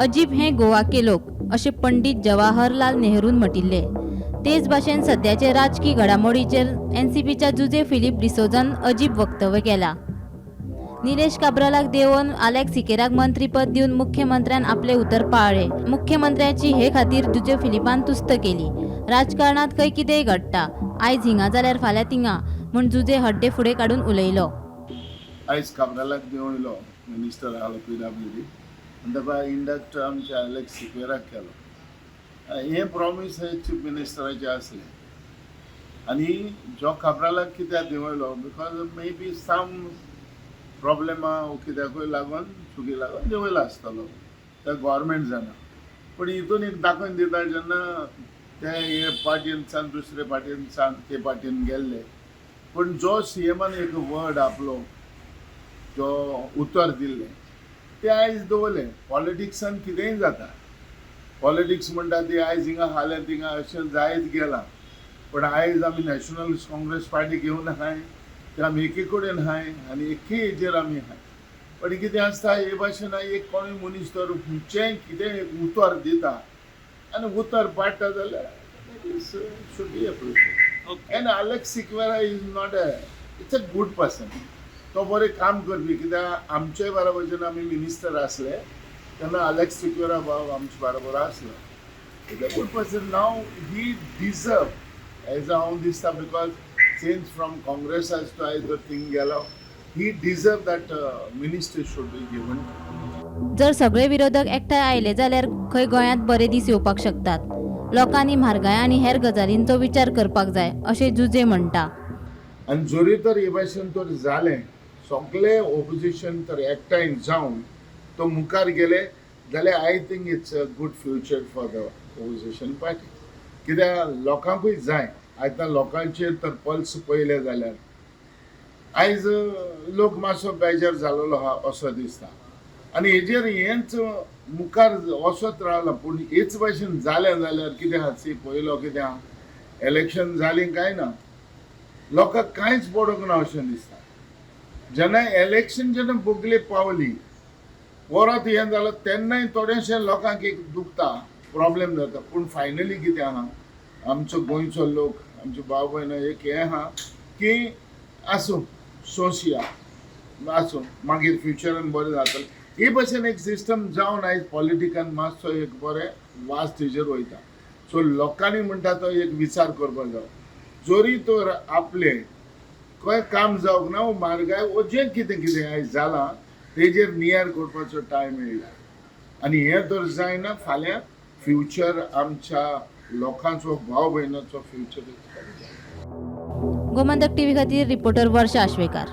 अजीब हे गोवा के लोक असे पंडित जवाहरलाल नेहरून म्हटिल्ले। तेच भाशेन सध्याचे राजकीय घडामोडीचेर एनसीपीच्या जुजे फिलिप डिसोजान अजीब वक्तव्य केला। निलेश काब्रालाक देवन अलेक्स सिकेराक मंत्रीपद दिवन मुख्यमंत्र्यान आपले उतर पाळले। मुख्यमंत्र्याची हे खातीर जुजे फिलिपान तुस्त केली। राजकारणात खंय कितेंय घडटा, आयज हिंगा जाल्यार फाल्यां तिंगा म्हूण जुजे हड्डे फुडें काडून उलयलो। आयज काब्रालाक देवलो मिनिस्टर आलो PWD आनी ताका इंडक्ट आमच्या Alex Sequeira केलो। हे प्रॉमिस हे चीफ मिनिस्टराचे आसले आनी जो काब्रालाक कित्याक देवलो बिकॉज मे बी सम प्रॉब्लेमा कित्याकूय लागून चुकी लागून देवयलो आसतलो त्या गव्हर्मेंट जाणा। पण हितून एक दाखोवन दिता जेन्ना ते हे पार्टीनसान दुसरे पार्टीनसान ते पार्टीन गेल्ले पण जो CMन एक वर्ड आपलो जो उतर दिल्ले ते आयज दवरले। पॉलिटिक्सान कितेंय जाता, पॉलिटिक्स म्हणटा ती आयज हिंगा हालें थिंगा अशें जायत गेलां। पण आयज आमी नॅशनलिस्ट काँग्रेस पार्टी घेवन आहाय ते आमी एके कडेन आहाय आनी एके हेजेर आमी आहाय। पण कितें आसता हे भाशेन एक कोणूय मनीस तर खंयचेंय कितें एक उतर दिता आनी उतर पाडटा जाल्यार should be appreciated. And Alex Sequeira is not it's a good person. तो बरें काम करपी कित्याक आमचे बरोबर आमी मिनिस्टर आसले तेन्ना Alex Sequeira बाब आमचे बरोबर आसलो। It's a good person. नाव ही डिजर्व एज हांव दिसता बिकॉज चेंज फ्रॉम काँग्रेस एज टू आयज जो थिंग गेलो ही deserve that minister should be given. जर सगळे विरोधक एकठांय आयले जाल्यार खंय गोंयांत बरे दीस येवपाक शकतात। लोकांनी म्हारगाय आनी हेर गजालींचो विचार करपाक जाय अशें जुजे म्हणटा। आनी जरी तर हे भाशेन तर जालें सगळे ऑपोजिशन तर एकठांय जावन तो मुखार गेले जाल्यार I think it's a good future for the opposition party. कित्याक लोकांकूय जाय आतां लोकांचेर तर पल्स पयले जाल्यार आयज लोक मातसो बेजार जालोलो आहा असो दिसता आनी हेजेर हेंच मुखार वचत रावला। पूण हेच भाशेन जालें जाल्यार कितें आहा सी पयलो कितें आहा इलेक्शन जालीं काय ना लोकांक कांयच पडोंक ना अशें दिसता। जेन्ना इलेक्शन जेन्ना बोगले पावली परत हें जालें तेन्नाय थोडेशे लोकांक एक दुखता प्रॉब्लेम जाता। पूण फायनली कितें आहा आमचो गोंयचो लोक आमचे भाव भयण एक हें आहा की आसूं सोंसया आसूं मागीर फ्युचरान बरें जातलें। हे भशेन एक सिस्टम जावन आयज पॉलिटिकान मातसो एक बरें वास्ट हेजेर वयता। सो लोकांनी म्हणटा तो एक विचार करपाक जाय जरी तर आपले खंय काम जावंक ना म्हारगाय जें कितें कितें आयज जालां तेजेर नियार करपाचो टायम येयला आनी हें तर जायना फाल्यां फ्युचर आमच्या लोकांचो भाव भयणाचो फ्युचर। गोमंतक TV खातीर रिपोर्टर वर्षा आश्वेकार।